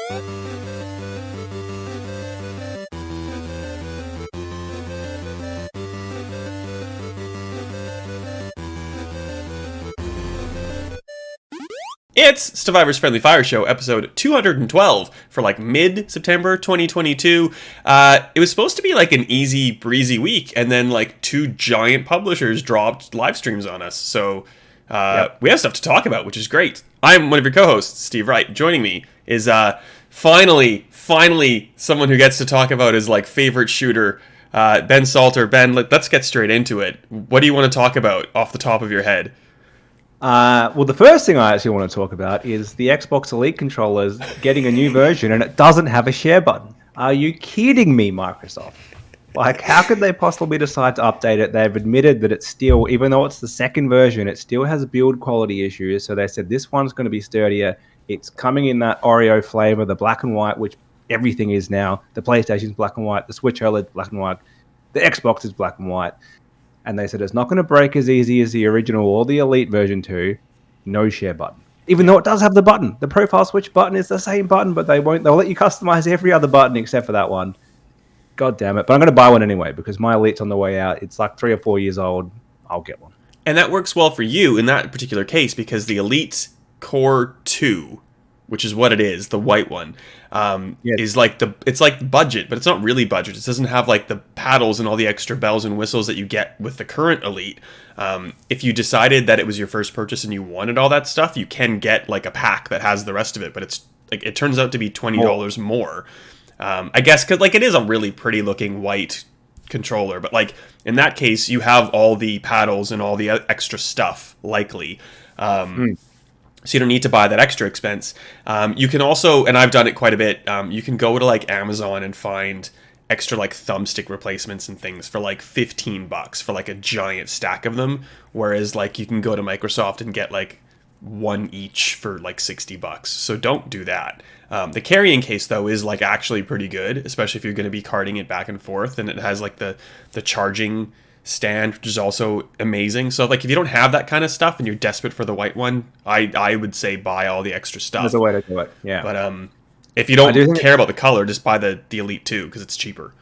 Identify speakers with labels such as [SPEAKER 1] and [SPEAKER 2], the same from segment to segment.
[SPEAKER 1] It's Stevivor's Friendly Fire Show, episode 212 for like mid-September 2022. It was supposed to be like an easy, breezy week, and then like two giant publishers dropped live streams on us. So we have stuff to talk about, which is great. I'm one of your co-hosts, Steve Wright. Joining me is finally someone who gets to talk about his like favorite shooter, Ben Salter. Ben, let's get straight into it. What do you want to talk about off the top of your head?
[SPEAKER 2] Well, the first thing I actually want to talk about is the Xbox Elite controllers getting a new version and it doesn't have a share button. Are you kidding me, Microsoft? Like, how could they possibly decide to update it? They've admitted that it's still, even though it's the second version, it still has build quality issues. So they said this one's going to be sturdier. It's coming in that Oreo flavor, the black and white, which everything is now. The PlayStation's black and white, the Switch OLED black and white, the Xbox is black and white. And they said it's not going to break as easy as the original or the Elite version 2. No share button. Even though it does have the button. The profile switch button is the same button, but they'll let you customize every other button except for that one. God damn it. But I'm going to buy one anyway because my Elite's on the way out. It's like 3 or 4 years old. I'll get one.
[SPEAKER 1] And that works well for you in that particular case because the Elite Core 2, which is what it is, the white one, is like it's like budget, but it's not really budget. It doesn't have like the paddles and all the extra bells and whistles that you get with the current Elite. If you decided that it was your first purchase and you wanted all that stuff, you can get like a pack that has the rest of it, but it's like it turns out to be $20 more. I guess because like it is a really pretty looking white controller, but like in that case, you have all the paddles and all the extra stuff likely. So you don't need to buy that extra expense. You can also, and I've done it quite a bit, you can go to like Amazon and find extra like thumbstick replacements and things for like $15 for like a giant stack of them. Whereas like you can go to Microsoft and get like one each for like $60. So don't do that. The carrying case though is like actually pretty good, especially if you're going to be carting it back and forth, and it has like the charging stand, which is also amazing. So like if you don't have that kind of stuff and you're desperate for the white one, I would say buy all the extra stuff.
[SPEAKER 2] There's a way to do it, yeah.
[SPEAKER 1] But if you don't care about the color, just buy the Elite 2 because it's cheaper.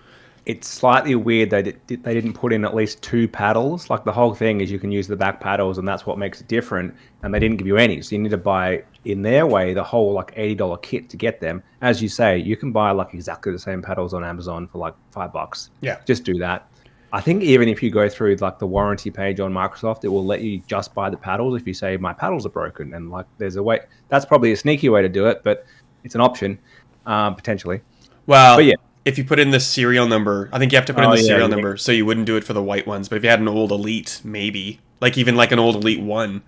[SPEAKER 2] It's slightly weird they didn't put in at least 2 paddles. Like the whole thing is you can use the back paddles and that's what makes it different, and they didn't give you any. So you need to buy, in their way, the whole like $80 kit to get them. As you say, you can buy like exactly the same paddles on Amazon for like $5.
[SPEAKER 1] Yeah.
[SPEAKER 2] Just do that. I think even if you go through like the warranty page on Microsoft, it will let you just buy the paddles if you say my paddles are broken, and like there's a way. That's probably a sneaky way to do it, but it's an option potentially.
[SPEAKER 1] Well, but yeah, if you put in the serial number, I think you have to put in the serial number, so you wouldn't do it for the white ones. But if you had an old Elite, maybe like even like an old Elite 1,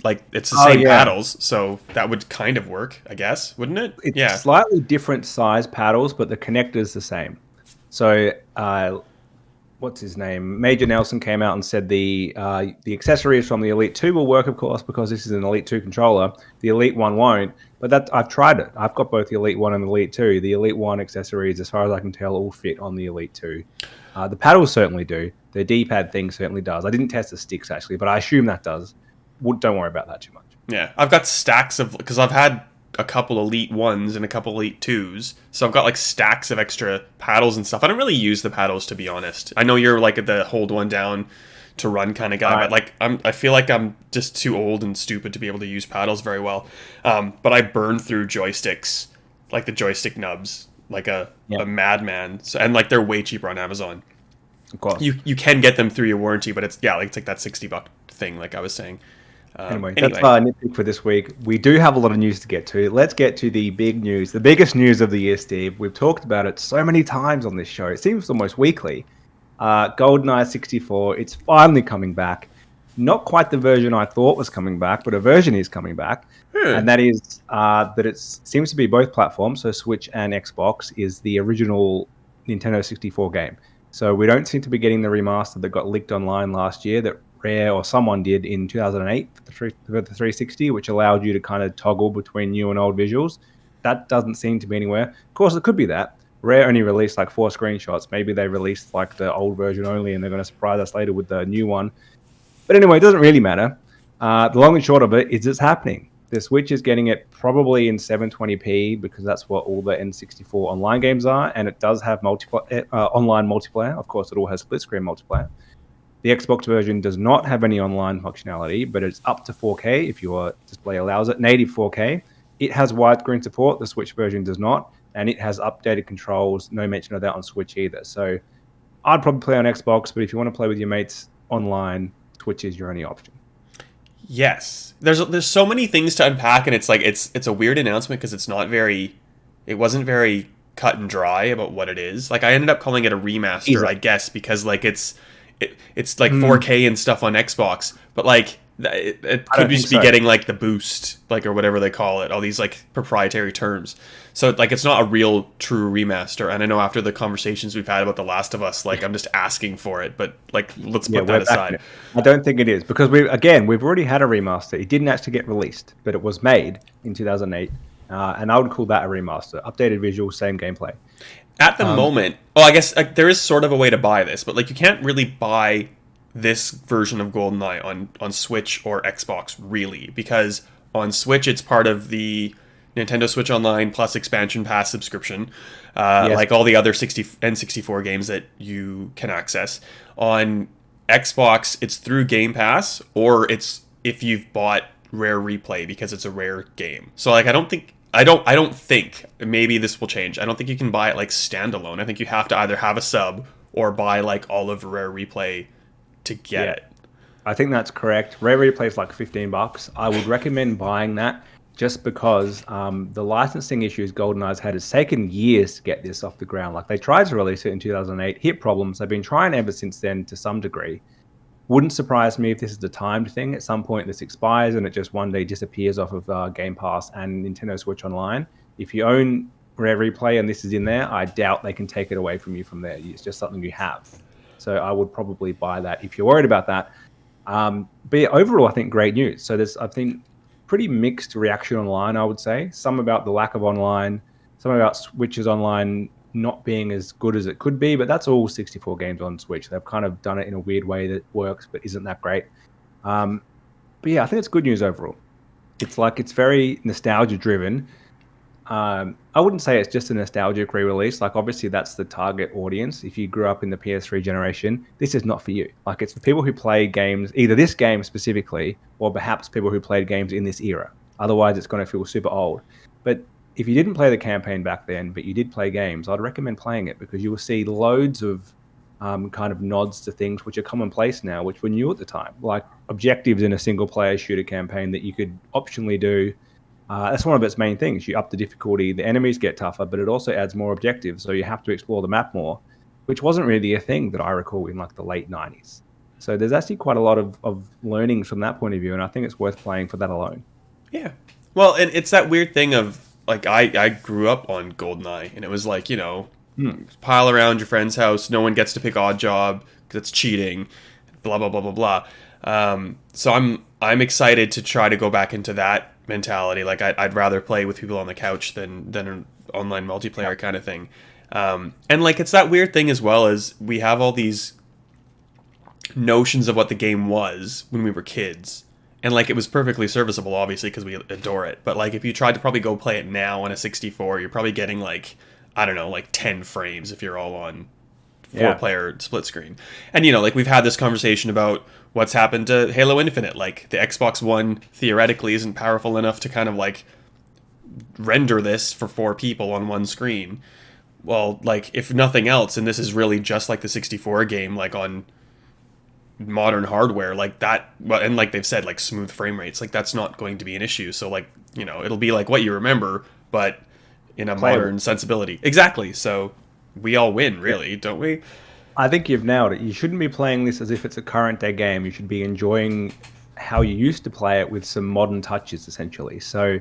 [SPEAKER 1] like it's the same paddles, so that would kind of work, I guess, wouldn't it?
[SPEAKER 2] It's slightly different size paddles, but the connector's the same. So. What's his name? Major Nelson came out and said the accessories from the Elite 2 will work, of course, because this is an Elite 2 controller. The Elite 1 won't, but that I've tried it. I've got both the Elite 1 and the Elite 2. The Elite 1 accessories, as far as I can tell, all fit on the Elite 2. The paddles certainly do. The D-pad thing certainly does. I didn't test the sticks, actually, but I assume that does. Don't worry about that too much.
[SPEAKER 1] Yeah, I've got stacks of, because I've had a couple Elite 1s and a couple Elite 2s, so I've got like stacks of extra paddles and stuff. I don't really use the paddles, to be honest. I know you're like the hold one down to run kind of guy, but like I feel like I'm just too old and stupid to be able to use paddles very well. But I burn through joysticks, like the joystick nubs, like a madman. So, and like they're way cheaper on Amazon. Of course, you can get them through your warranty, but it's like that $60 thing, like I was saying.
[SPEAKER 2] Anyway, that's our nitpick for this week. We do have a lot of news to get to. Let's get to the big news, the biggest news of the year, Steve. We've talked about it so many times on this show. It seems almost weekly. GoldenEye 64, it's finally coming back. Not quite the version I thought was coming back, but a version is coming back. And that is that it seems to be both platforms, so Switch and Xbox, is the original Nintendo 64 game. So we don't seem to be getting the remaster that got leaked online last year that Rare or someone did in 2008 for the 360, which allowed you to kind of toggle between new and old visuals. That doesn't seem to be anywhere. Of course, it could be that. Rare only released like 4 screenshots. Maybe they released like the old version only and they're going to surprise us later with the new one. But anyway, it doesn't really matter. The long and short of it is it's happening. The Switch is getting it probably in 720p because that's what all the N64 online games are, and it does have online multiplayer. Of course, it all has split-screen multiplayer. The Xbox version does not have any online functionality, but it's up to 4K if your display allows it, native 4K. It has widescreen support. The Switch version does not, and it has updated controls. No mention of that on Switch either. So I'd probably play on Xbox, but if you want to play with your mates online, Switch is your only option.
[SPEAKER 1] Yes, there's so many things to unpack, and it's like it's a weird announcement because it wasn't very cut and dry about what it is. Like I ended up calling it a remaster, I guess, because like it's like 4K and stuff on Xbox, but like it could just be getting like the boost, like or whatever they call it, all these like proprietary terms. So like it's not a real true remaster. And I know after the conversations we've had about The Last of Us, like I'm just asking for it, but like let's put that aside.
[SPEAKER 2] I don't think it is because we've already had a remaster. It didn't actually get released, but it was made in 2008, and I would call that a remaster. Updated visuals, same gameplay.
[SPEAKER 1] At the moment, I guess there is sort of a way to buy this, but like you can't really buy this version of GoldenEye on Switch or Xbox really, because on Switch it's part of the Nintendo Switch Online Plus Expansion Pass subscription, like all the other N64 games that you can access. On Xbox, it's through Game Pass, or it's if you've bought Rare Replay because it's a rare game. So like I don't think, maybe this will change. I don't think you can buy it like standalone. I think you have to either have a sub or buy like all of Rare Replay to get it.
[SPEAKER 2] I think that's correct. Rare Replay is like $15. I would recommend buying that just because the licensing issues GoldenEye's had, has taken years to get this off the ground. Like they tried to release it in 2008, hit problems. They've been trying ever since then to some degree. Wouldn't surprise me if this is a timed thing. At some point this expires and it just one day disappears off of Game Pass and Nintendo Switch Online. If you own Rare Replay and this is in there, I doubt they can take it away from you from there. It's just something you have. So I would probably buy that if you're worried about that. But yeah, overall, I think great news. So there's, I think, pretty mixed reaction online, I would say. Some about the lack of online, some about Switch's online not being as good as it could be, but that's all 64 games on Switch. They've kind of done it in a weird way that works, but isn't that great. But yeah, I think it's good news overall. It's like, it's very nostalgia driven. I wouldn't say it's just a nostalgic re-release. Like obviously that's the target audience. If you grew up in the PS3 generation, this is not for you. Like it's the people who play games, either this game specifically, or perhaps people who played games in this era. Otherwise it's going to feel super old. But if you didn't play the campaign back then, but you did play games, I'd recommend playing it because you will see loads of kind of nods to things which are commonplace now, which were new at the time. Like objectives in a single player shooter campaign that you could optionally do. That's one of its main things. You up the difficulty, the enemies get tougher, but it also adds more objectives, so you have to explore the map more, which wasn't really a thing that I recall in like the late 90s. So there's actually quite a lot of learnings from that point of view, and I think it's worth playing for that alone.
[SPEAKER 1] Yeah. Well, and it's that weird thing of, like, I grew up on GoldenEye, and it was like, you know, pile around your friend's house, no one gets to pick odd job, because it's cheating, blah, blah, blah, blah, blah. So I'm excited to try to go back into that mentality. Like I'd rather play with people on the couch than an online multiplayer kind of thing. And like it's that weird thing as well, as we have all these notions of what the game was when we were kids, and like it was perfectly serviceable obviously because we adore it, but like if you tried to probably go play it now on a 64, you're probably getting like, I don't know, like 10 frames if you're all on 4-player split screen. And you know, like we've had this conversation about what's happened to Halo Infinite. Like the Xbox One theoretically isn't powerful enough to kind of like render this for 4 people on one screen. Well, like if nothing else, and this is really just like the 64 game, like on modern hardware, like that, and like they've said, like smooth frame rates, like that's not going to be an issue. So like, you know, it'll be like what you remember, but in a modern sensibility. Exactly. So we all win, really, don't we?
[SPEAKER 2] I think you've nailed it. You shouldn't be playing this as if it's a current day game. You should be enjoying how you used to play it with some modern touches, essentially. So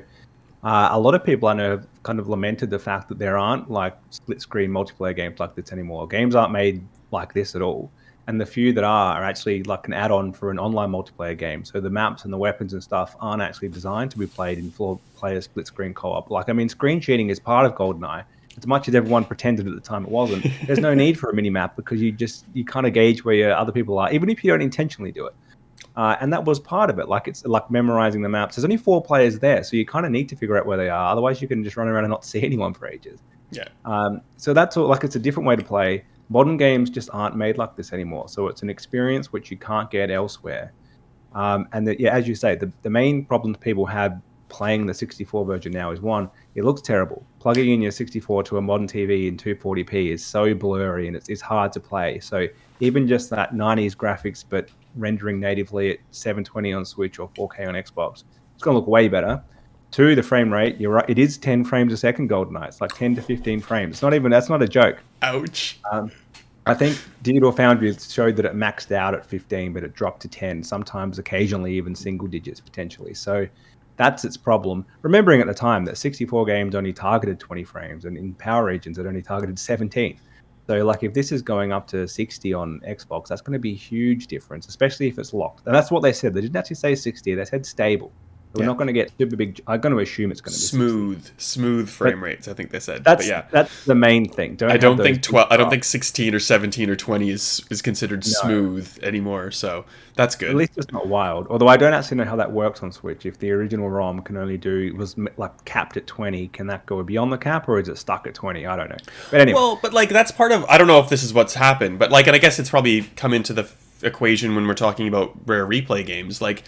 [SPEAKER 2] a lot of people I know have kind of lamented the fact that there aren't like split screen multiplayer games like this anymore. Games aren't made like this at all. And the few that are actually like an add-on for an online multiplayer game. So the maps and the weapons and stuff aren't actually designed to be played in 4-player split screen co-op. Like, I mean, screen cheating is part of GoldenEye. As much as everyone pretended at the time it wasn't, there's no need for a mini map because you kind of gauge where your other people are, even if you don't intentionally do it. And that was part of it. Like it's like memorizing the maps. There's only 4 players there, so you kind of need to figure out where they are. Otherwise, you can just run around and not see anyone for ages.
[SPEAKER 1] Yeah.
[SPEAKER 2] So that's all. Like it's a different way to play. Modern games just aren't made like this anymore. So it's an experience which you can't get elsewhere. As you say, the main problems people have playing the 64 version now is one, it looks terrible. Plugging in your 64 to a modern TV in 240p is so blurry and it's hard to play. So even just that 90s graphics, but rendering natively at 720 on Switch or 4K on Xbox, it's going to look way better. 2, the frame rate, you're right, it is 10 frames a second, GoldenEye. It's like 10 to 15 frames. That's not a joke.
[SPEAKER 1] Ouch.
[SPEAKER 2] I think Digital Foundry showed that it maxed out at 15, but it dropped to 10, sometimes occasionally even single digits potentially. So that's its problem. Remembering at the time that 64 games only targeted 20 frames, and in power regions it only targeted 17. So like if this is going up to 60 on Xbox, that's going to be a huge difference, especially if it's locked. And that's what they said. They didn't actually say 60. They said stable. We're not going to get super big. I'm going to assume it's going to be
[SPEAKER 1] smooth frame rates. I think they said.
[SPEAKER 2] That's the main thing.
[SPEAKER 1] I don't think 16 or 17 or 20 is considered smooth anymore. So that's good.
[SPEAKER 2] At least it's not wild. Although I don't actually know how that works on Switch. If the original ROM was like capped at 20, can that go beyond the cap, or is it stuck at 20? I don't know. But anyway,
[SPEAKER 1] well, but like that's part of. I don't know if this is what's happened, but like, and I guess it's probably come into the equation when we're talking about rare replay games, like.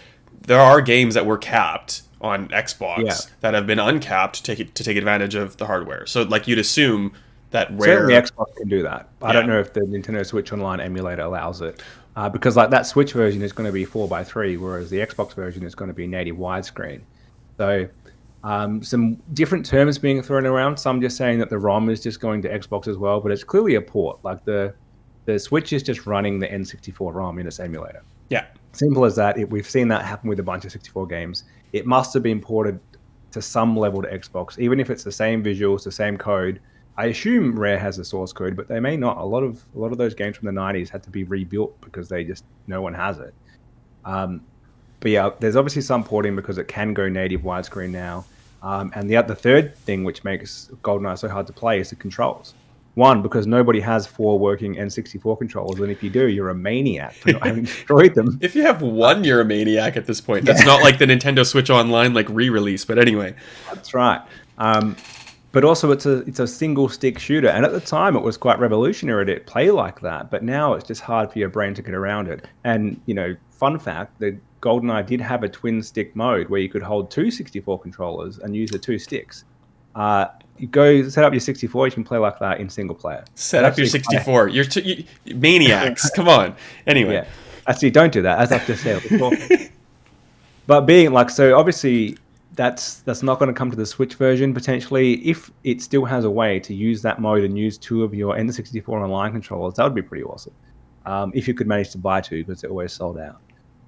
[SPEAKER 1] There are games that were capped on Xbox that have been uncapped to take advantage of the hardware. So, like, you'd assume that
[SPEAKER 2] certainly Xbox can do that. I don't know if the Nintendo Switch Online emulator allows it, because like that Switch version is going to be 4:3, whereas the Xbox version is going to be native widescreen. So, some different terms being thrown around. Some just saying that the ROM is just going to Xbox as well, but it's clearly a port. Like the Switch is just running the N64 ROM in its emulator.
[SPEAKER 1] Yeah.
[SPEAKER 2] Simple as that. We've seen that happen with a bunch of 64 games. It must have been ported to some level to Xbox, even if it's the same visuals, the same code. I assume Rare has the source code, but they may not. A lot of those games from the 90s had to be rebuilt because no one has it. But yeah, there's obviously some porting because it can go native widescreen now. And the third thing which makes GoldenEye so hard to play is the controls. One, because nobody has 4 working N64 controllers, and if you do, you're a maniac for not having destroyed them.
[SPEAKER 1] If you have one, you're a maniac at this point. That's not like the Nintendo Switch Online like re-release, but anyway.
[SPEAKER 2] That's right. But also, it's a single stick shooter, and at the time, it was quite revolutionary to play like that. But now it's just hard for your brain to get around it. And fun fact: the GoldenEye did have a twin stick mode where you could hold 2 64 controllers and use the 2 sticks. You go set up your 64, you can play like that in single player.
[SPEAKER 1] Set up your 64. You're maniacs. Come on. Anyway.
[SPEAKER 2] Yeah. Actually, don't do that, as I've just said. But being like, so obviously that's not going to come to the Switch version potentially. If it still has a way to use that mode and use 2 of your N64 online controllers, that would be pretty awesome. If you could manage to buy 2, because they're always sold out.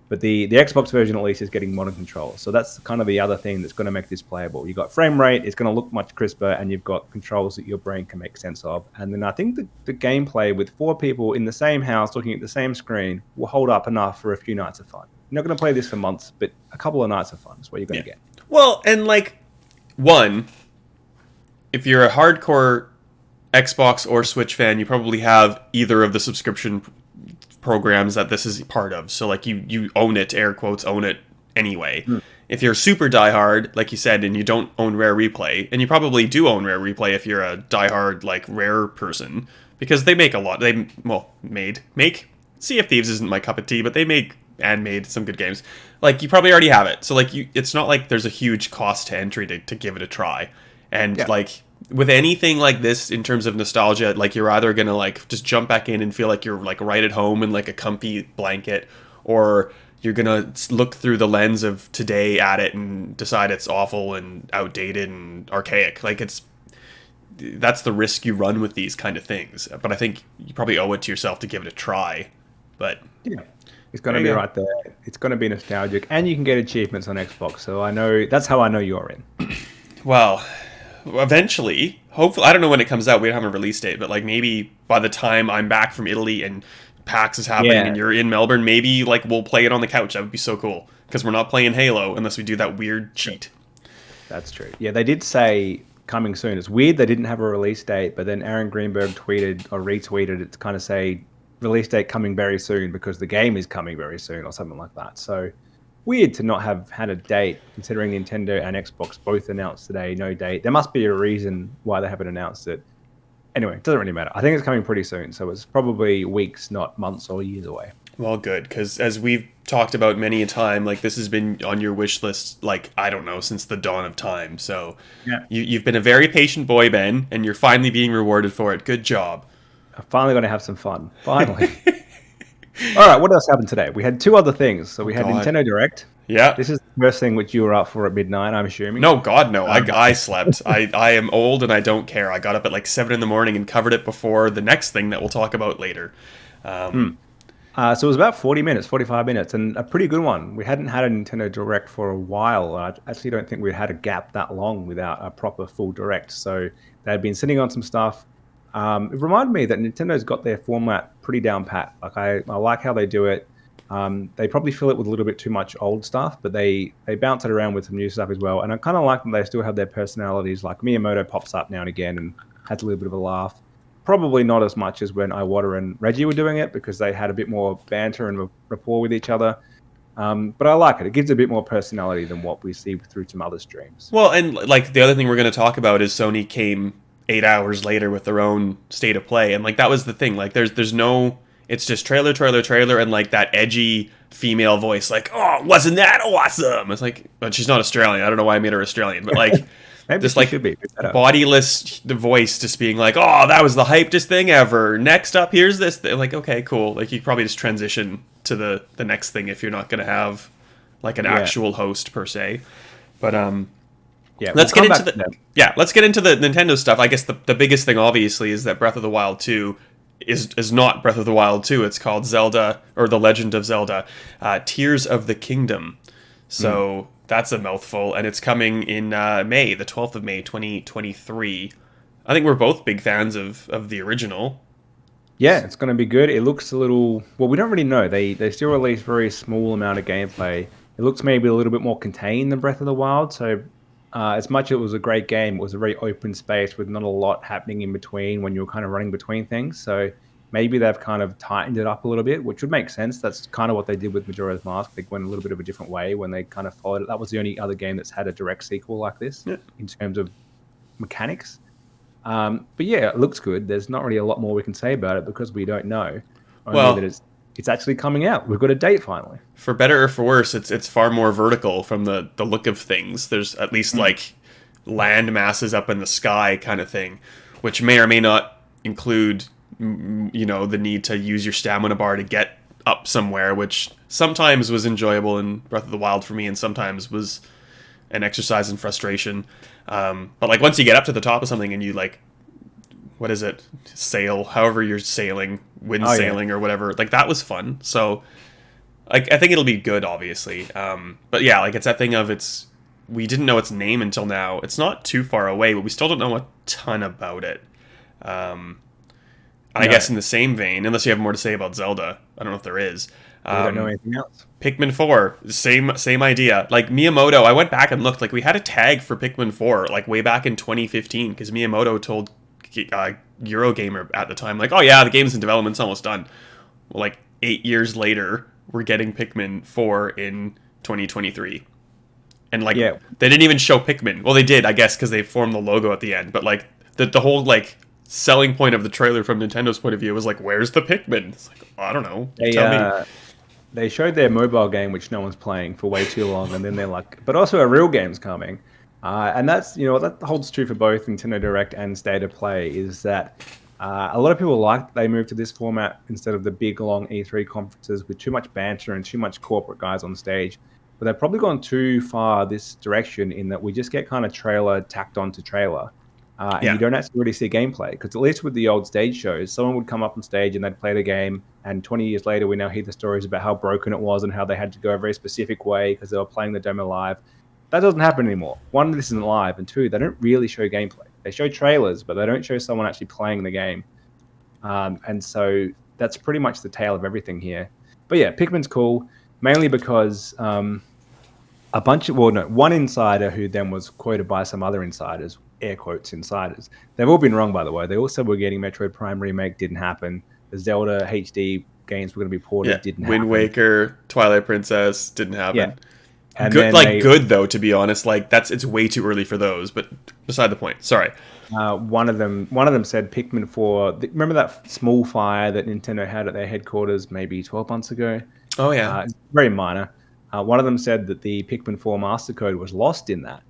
[SPEAKER 2] But the Xbox version, at least, is getting modern controls. So that's kind of the other thing that's going to make this playable. You've got frame rate, it's going to look much crisper, and you've got controls that your brain can make sense of. And then I think the gameplay with 4 people in the same house looking at the same screen will hold up enough for a few nights of fun. You're not going to play this for months, but a couple of nights of fun is what you're going to get.
[SPEAKER 1] Well, and like, one, if you're a hardcore Xbox or Switch fan, you probably have either of the subscription programs that this is part of. So like you own it, air quotes, own it anyway. If you're super diehard, like you said, and you don't own Rare Replay, and you probably do own Rare Replay if you're a diehard like Rare person, because they make a lot. Sea of Thieves isn't my cup of tea, but they made some good games. Like you probably already have it. So like it's not like there's a huge cost to entry to give it a try. And like with anything like this in terms of nostalgia, like you're either going to like just jump back in and feel like you're like right at home in like a comfy blanket, or you're going to look through the lens of today at it and decide it's awful and outdated and archaic. Like that's the risk you run with these kind of things. But I think you probably owe it to yourself to give it a try. But
[SPEAKER 2] yeah, it's going to be right there. It's going to be nostalgic, and you can get achievements on Xbox. So I know that's how I know you're in.
[SPEAKER 1] Well, eventually, hopefully, I don't know when it comes out. We don't have a release date, but like maybe by the time I'm back from Italy and PAX is happening and you're in Melbourne, maybe like we'll play it on the couch. That would be so cool, because we're not playing Halo unless we do that weird cheat.
[SPEAKER 2] That's true. Yeah, they did say coming soon. It's weird they didn't have a release date, but then Aaron Greenberg tweeted or retweeted it to kind of say release date coming very soon because the game is coming very soon or something like that. So weird to not have had a date, considering Nintendo and Xbox both announced today, no date. There must be a reason why they haven't announced it. Anyway, it doesn't really matter. I think it's coming pretty soon, so it's probably weeks, not months or years away.
[SPEAKER 1] Well, good, because as we've talked about many a time, like this has been on your wish list, like, I don't know, since the dawn of time. So
[SPEAKER 2] yeah.
[SPEAKER 1] You've been a very patient boy, Ben, and you're finally being rewarded for it. Good job.
[SPEAKER 2] I'm finally going to have some fun. Finally. All right, what else happened today? We had two other things. So we had Nintendo Direct.
[SPEAKER 1] Yeah.
[SPEAKER 2] This is the first thing which you were up for at midnight, I'm assuming.
[SPEAKER 1] No, God, no. I slept. I am old and I don't care. I got up at like 7 in the morning and covered it before the next thing that we'll talk about later.
[SPEAKER 2] So it was about 40 minutes, 45 minutes, and a pretty good one. We hadn't had a Nintendo Direct for a while. I actually don't think we'd had a gap that long without a proper full Direct. So they had been sitting on some stuff. It reminded me that Nintendo's got their format pretty down pat. Like I like how they do it. They probably fill it with a little bit too much old stuff, but they bounce it around with some new stuff as well. And I kind of like that they still have their personalities. Like Miyamoto pops up now and again and has a little bit of a laugh. Probably not as much as when Iwata and Reggie were doing it because they had a bit more banter and rapport with each other. But I like it. It gives a bit more personality than what we see through some other streams.
[SPEAKER 1] Well, and like the other thing we're going to talk about is Sony came 8 hours later with their own state of play, and like that was the thing. Like there's no, it's just trailer, and like that edgy female voice, like, oh, wasn't that awesome? It's like, but she's not Australian. I don't know why I made her Australian, but like this like bodiless voice just being like, oh, that was the hypedest thing ever. Next up, here's this thing. Like, okay, cool. Like you probably just transition to the next thing if you're not going to have like an actual host per se. But
[SPEAKER 2] yeah,
[SPEAKER 1] let's get into the Nintendo stuff. I guess the biggest thing obviously is that Breath of the Wild 2 is not Breath of the Wild 2. It's called Zelda, or The Legend of Zelda, Tears of the Kingdom. So that's a mouthful, and it's coming in May, the 12th of May, 2023. I think we're both big fans of the original.
[SPEAKER 2] Yeah, it's going to be good. It looks a little... Well, we don't really know. They still release very small amount of gameplay. It looks maybe a little bit more contained than Breath of the Wild, so as much as it was a great game, it was a very open space with not a lot happening in between when you were kind of running between things. So maybe they've kind of tightened it up a little bit, which would make sense. That's kind of what they did with Majora's Mask. They went a little bit of a different way when they kind of followed it. That was the only other game that's had a direct sequel like this in terms of mechanics. But yeah, it looks good. There's not really a lot more we can say about it because we don't know. Only that it's actually coming out. We've got a date finally. For
[SPEAKER 1] better or for worse, it's far more vertical from the look of things. There's at least like land masses up in the sky kind of thing, which may or may not include, you know, the need to use your stamina bar to get up somewhere, which sometimes was enjoyable in Breath of the Wild for me and sometimes was an exercise in frustration. But like once you get up to the top of something and you like, what is it? Sail, however you're sailing, sailing or whatever. Like that was fun. So like I think it'll be good, obviously. But yeah, like it's that thing of we didn't know its name until now. It's not too far away, but we still don't know a ton about it. And I guess in the same vein, unless you have more to say about Zelda, I don't know if there is.
[SPEAKER 2] We don't know anything else.
[SPEAKER 1] Pikmin 4, same idea. Like Miyamoto, I went back and looked. Like we had a tag for Pikmin 4 like way back in 2015 because Miyamoto told Eurogamer at the time, like, oh yeah, the game's in development, it's almost done. Well, like 8 years later, we're getting Pikmin 4 in 2023. And like they didn't even show Pikmin. Well, they did, I guess, because they formed the logo at the end. But like the whole like selling point of the trailer from Nintendo's point of view was like, where's the Pikmin? It's like, I don't know. Tell me.
[SPEAKER 2] They showed their mobile game, which no one's playing for way too long, and then they're like, but also a real game's coming. And that's, you know, that holds true for both Nintendo Direct and State of Play, is that a lot of people like they moved to this format instead of the big, long E3 conferences with too much banter and too much corporate guys on stage. But they've probably gone too far this direction in that we just get kind of trailer tacked onto trailer. And you don't actually really see gameplay. Because at least with the old stage shows, someone would come up on stage and they'd play the game, and 20 years later we now hear the stories about how broken it was and how they had to go a very specific way because they were playing the demo live. That doesn't happen anymore. One, this isn't live, and two, they don't really show gameplay. They show trailers, but they don't show someone actually playing the game. And so that's pretty much the tale of everything here. But yeah, Pikmin's cool, mainly because one insider who then was quoted by some other insiders, air quotes insiders. They've all been wrong, by the way. They all said we're getting Metroid Prime Remake, didn't happen. the Zelda HD games were going to be ported.
[SPEAKER 1] Yeah,
[SPEAKER 2] Didn't
[SPEAKER 1] Wind
[SPEAKER 2] happen.
[SPEAKER 1] Waker, Twilight Princess didn't
[SPEAKER 2] Yeah,
[SPEAKER 1] happen.
[SPEAKER 2] and
[SPEAKER 1] Good,
[SPEAKER 2] then
[SPEAKER 1] like good though. To be honest, like it's way too early for those. But beside the point. Sorry.
[SPEAKER 2] one of them said Pikmin 4. Remember that small fire that Nintendo had at their headquarters maybe 12 months ago?
[SPEAKER 1] Oh yeah.
[SPEAKER 2] Very minor. One of them said that the Pikmin 4 master code was lost in that,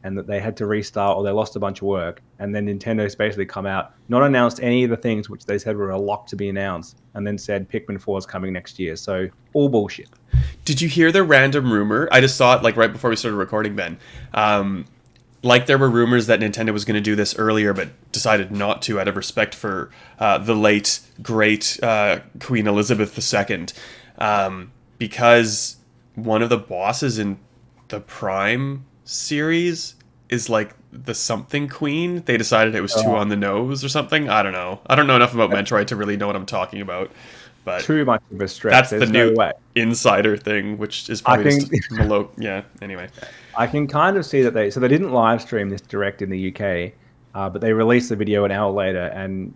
[SPEAKER 2] and that they had to restart or they lost a bunch of work. And then Nintendo's basically come out, not announced any of the things which they said were a lock to be announced, and then said Pikmin 4 is coming next year. So all bullshit.
[SPEAKER 1] Did you hear the random rumor? I just saw it like right before we started recording, Ben. Like there were rumors that Nintendo was going to do this earlier, but decided not to out of respect for the late great Queen Elizabeth II, because one of the bosses in the Prime series is like the something queen. They decided it was too on the nose or something. I don't know. I don't know enough about Metroid to really know what I'm talking about. But
[SPEAKER 2] Too much of a stretch.
[SPEAKER 1] that's
[SPEAKER 2] There's
[SPEAKER 1] the new
[SPEAKER 2] no way.
[SPEAKER 1] insider thing, which is probably
[SPEAKER 2] think-
[SPEAKER 1] just below. Yeah. Anyway.
[SPEAKER 2] I can kind of see that they didn't live stream this direct in the UK, but they released the video an hour later. And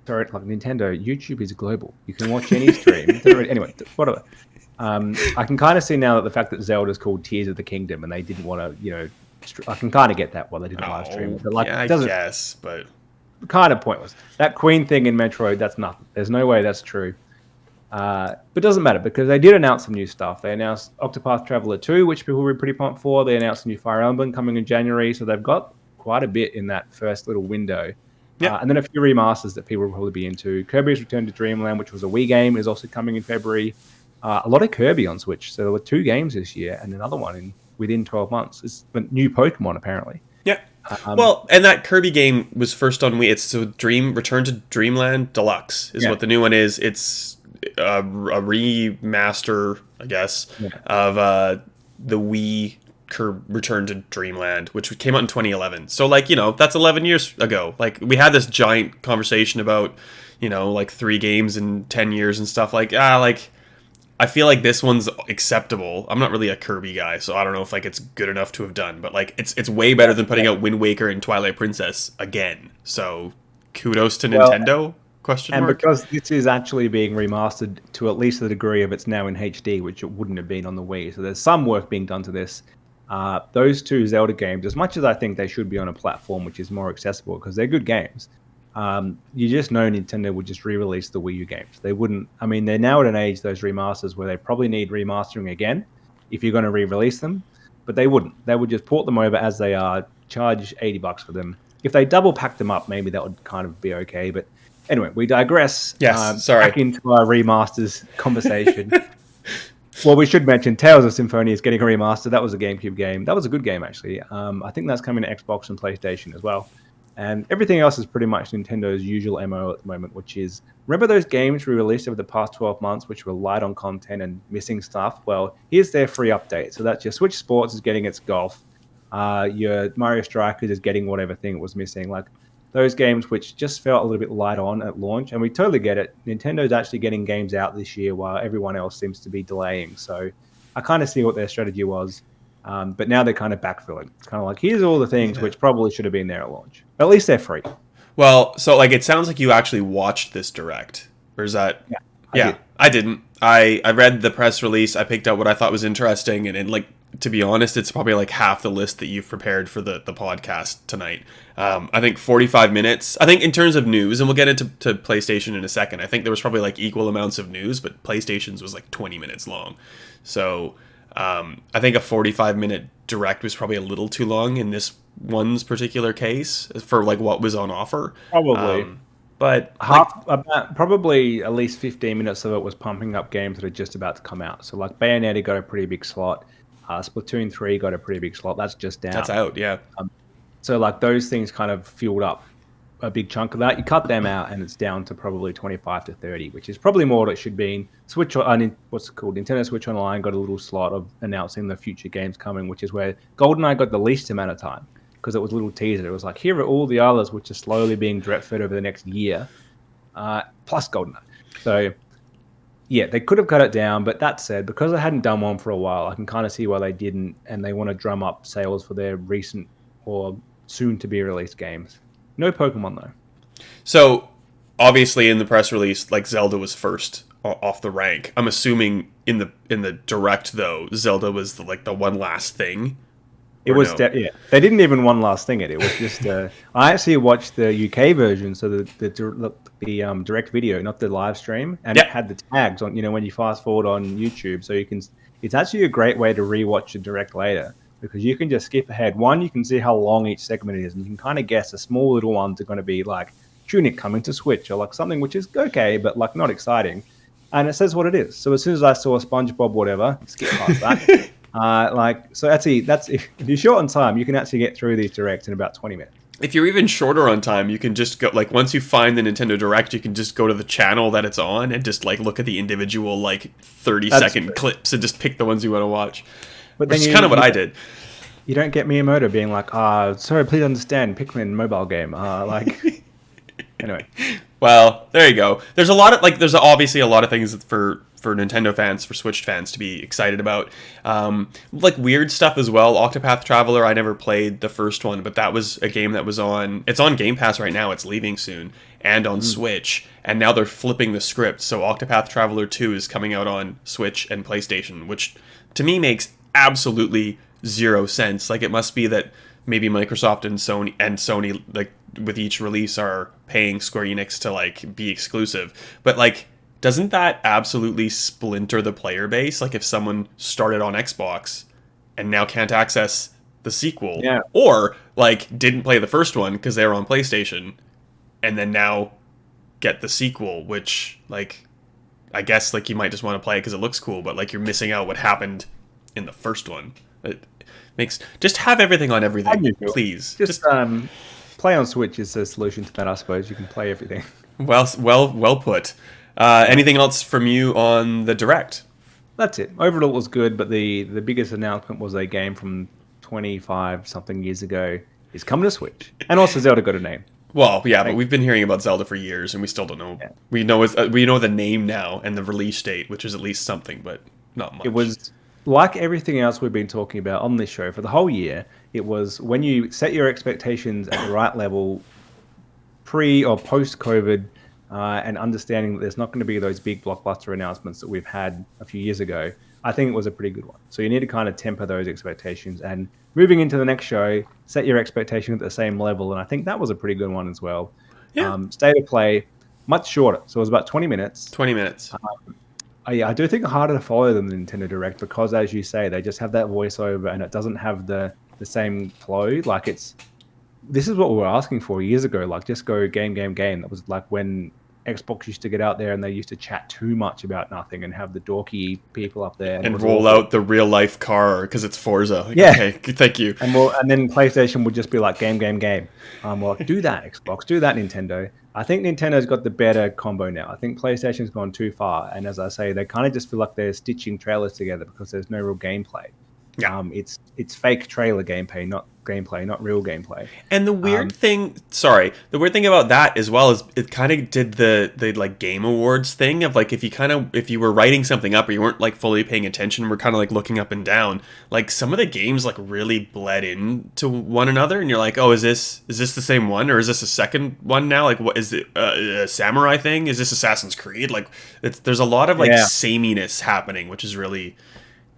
[SPEAKER 2] sorry, like Nintendo, YouTube is global. You can watch any stream. Anyway, whatever. I can kind of see now that the fact that Zelda's called Tears of the Kingdom, and they didn't want to, I can kind of get that why they didn't live stream. But like,
[SPEAKER 1] yeah, I
[SPEAKER 2] it doesn't
[SPEAKER 1] guess, but
[SPEAKER 2] kind of pointless. That Queen thing in Metroid, that's nothing. There's no way that's true. But it doesn't matter because they did announce some new stuff. They announced Octopath Traveler 2, which people were pretty pumped for. They announced a new Fire Emblem coming in January, so they've got quite a bit in that first little window.
[SPEAKER 1] Yeah.
[SPEAKER 2] And then a few remasters that people will probably be into. Kirby's Return to Dreamland, which was a Wii game, is also coming in February. A lot of Kirby on Switch. So there were 2 games this year and another one within 12 months. It's the new Pokemon, apparently.
[SPEAKER 1] yeah. Well, and that Kirby game was first on Wii. It's so Return to Dreamland Deluxe is what the new one is. It's a remaster, I guess, of the Wii Return to Dreamland, which came out in 2011. So, like, that's 11 years ago. Like, we had this giant conversation about, like 3 games in 10 years and stuff. Like, I feel like this one's acceptable. I'm not really a Kirby guy, so I don't know if like it's good enough to have done, but like it's way better than putting out Wind Waker and Twilight Princess again. So kudos to Nintendo? Question
[SPEAKER 2] and
[SPEAKER 1] mark.
[SPEAKER 2] Because this is actually being remastered to at least the degree of it's now in HD, which it wouldn't have been on the Wii. So there's some work being done to this. Those 2 Zelda games, as much as I think they should be on a platform which is more accessible because they're good games, you just know Nintendo would just re-release the Wii U games. They wouldn't. I mean, they're now at an age, those remasters, where they probably need remastering again if you're going to re-release them. But they wouldn't. They would just port them over as they are, charge $80 for them. If they double pack them up, maybe that would kind of be okay. But anyway, we digress.
[SPEAKER 1] Yes, sorry.
[SPEAKER 2] Back into our remasters conversation. Well, we should mention Tales of Symphonia is getting a remaster. That was a GameCube game. That was a good game, actually. I think that's coming to Xbox and PlayStation as well. And everything else is pretty much Nintendo's usual MO at the moment, which is, remember those games we released over the past 12 months, which were light on content and missing stuff? Well, here's their free update. So that's your Switch Sports is getting its golf. Your Mario Strikers is getting whatever thing it was missing. Like those games which just felt a little bit light on at launch. And we totally get it. Nintendo's actually getting games out this year while everyone else seems to be delaying. So I kind of see what their strategy was. But now they're kind of backfilling. It's kind of like, here's all the things which probably should have been there at launch. At least they're free.
[SPEAKER 1] Well, so like it sounds like you actually watched this direct. Or is that...
[SPEAKER 2] Yeah,
[SPEAKER 1] I didn't. I read the press release. I picked out what I thought was interesting. And like, to be honest, it's probably like half the list that you've prepared for the podcast tonight. I think 45 minutes. I think in terms of news, and we'll get into PlayStation in a second, I think there was probably like equal amounts of news, but PlayStation's was like 20 minutes long. So... I think a 45-minute direct was probably a little too long in this one's particular case for like what was on offer.
[SPEAKER 2] Probably.
[SPEAKER 1] But
[SPEAKER 2] probably at least 15 minutes of it was pumping up games that are just about to come out. So like Bayonetta got a pretty big slot. Splatoon 3 got a pretty big slot. That's just down.
[SPEAKER 1] That's out, yeah.
[SPEAKER 2] So like those things kind of fueled up a big chunk of that. You cut them out and it's down to probably 25 to 30, which is probably more what it should be. Nintendo Switch Online got a little slot of announcing the future games coming, which is where GoldenEye got the least amount of time because it was a little teaser. It was like, here are all the others which are slowly being drip-fed over the next year, plus GoldenEye. So yeah, they could have cut it down, but that said, because I hadn't done one for a while, I can kind of see why they didn't, and they want to drum up sales for their recent or soon-to-be released games. No Pokemon, though.
[SPEAKER 1] So, obviously in the press release, like Zelda was first off the rank. I'm assuming in the direct though, Zelda was the one last thing.
[SPEAKER 2] It
[SPEAKER 1] Or
[SPEAKER 2] was
[SPEAKER 1] no?
[SPEAKER 2] yeah. They didn't even one last thing. It was just. I actually watched the UK version, so the direct video, not the live stream, and it
[SPEAKER 1] Yeah.
[SPEAKER 2] had the tags on. You know, when you fast forward on YouTube, so you can. It's actually a great way to rewatch the direct later because you can just skip ahead. One, you can see how long each segment is, and you can kind of guess the small little ones are going to be like Tunic coming to Switch or like something which is okay, but like not exciting. And it says what it is. So as soon as I saw SpongeBob, whatever, skip past that. So that's if you're short on time, you can actually get through these directs in about 20 minutes.
[SPEAKER 1] If you're even shorter on time, you can just go, like, once you find the Nintendo Direct, you can just go to the channel that it's on and just like look at the individual like 30-second clips and just pick the ones you want to watch.
[SPEAKER 2] But
[SPEAKER 1] which is kind of what I did.
[SPEAKER 2] You don't get Miyamoto being like, sorry, please understand, Pikmin mobile game. Anyway.
[SPEAKER 1] Well, there you go. There's obviously a lot of things for Nintendo fans, for Switch fans to be excited about. Like weird stuff as well. Octopath Traveler, I never played the first one, but that was a game that was it's on Game Pass right now. It's leaving soon, and on Switch. And now they're flipping the script. So Octopath Traveler 2 is coming out on Switch and PlayStation, which to me makes absolutely zero sense. Like, it must be that maybe Microsoft and Sony like with each release are paying Square Enix to like be exclusive. But like, doesn't that absolutely splinter the player base? Like, if someone started on Xbox and now can't access the sequel,
[SPEAKER 2] Yeah.
[SPEAKER 1] or like didn't play the first one because they were on PlayStation and then now get the sequel, which like I guess like you might just want to play it because it looks cool, but like you're missing out what happened in the first one. It makes just have everything on everything, please.
[SPEAKER 2] Just play on Switch is the solution to that, I suppose. You can play everything.
[SPEAKER 1] Well put. Anything else from you on the Direct?
[SPEAKER 2] That's it. Overall, it was good, but the biggest announcement was a game from 25 something years ago is coming to Switch, and also Zelda got a name.
[SPEAKER 1] Well, yeah, but we've been hearing about Zelda for years, and we still don't know. Yeah. We know the name now and the release date, which is at least something, but not much.
[SPEAKER 2] It was like everything else we've been talking about on this show for the whole year. It was when you set your expectations at the right level, pre or post COVID, and understanding that there's not going to be those big blockbuster announcements that we've had a few years ago. I think it was a pretty good one. So you need to kind of temper those expectations, and moving into the next show, set your expectation at the same level. And I think that was a pretty good one as well. Yeah. State of play, much shorter. So it was about 20 minutes.
[SPEAKER 1] 20 minutes.
[SPEAKER 2] I do think harder to follow than the Nintendo Direct because, as you say, they just have that voiceover and it doesn't have the same flow. Like, this is what we were asking for years ago. Like, just go game. That was like when Xbox used to get out there and they used to chat too much about nothing and have the dorky people up there
[SPEAKER 1] and roll out the real life car because it's Forza. Like,
[SPEAKER 2] yeah.
[SPEAKER 1] Okay, thank you.
[SPEAKER 2] And then PlayStation would just be like game. Well, do that, Xbox. Do that, Nintendo. I think Nintendo's got the better combo now. I think PlayStation's gone too far. And as I say, they kind of just feel like they're stitching trailers together because there's no real gameplay. Yeah. It's fake trailer gameplay, not real gameplay.
[SPEAKER 1] And the weird thing about that as well is it kind of did the like Game Awards thing of like if you were writing something up or you weren't like fully paying attention, we're kind of like looking up and down. Like some of the games like really bled into one another, and you're like, oh, is this the same one or is this a second one now? Like, what is it? A samurai thing? Is this Assassin's Creed? Like, there's a lot of like sameness happening, which is really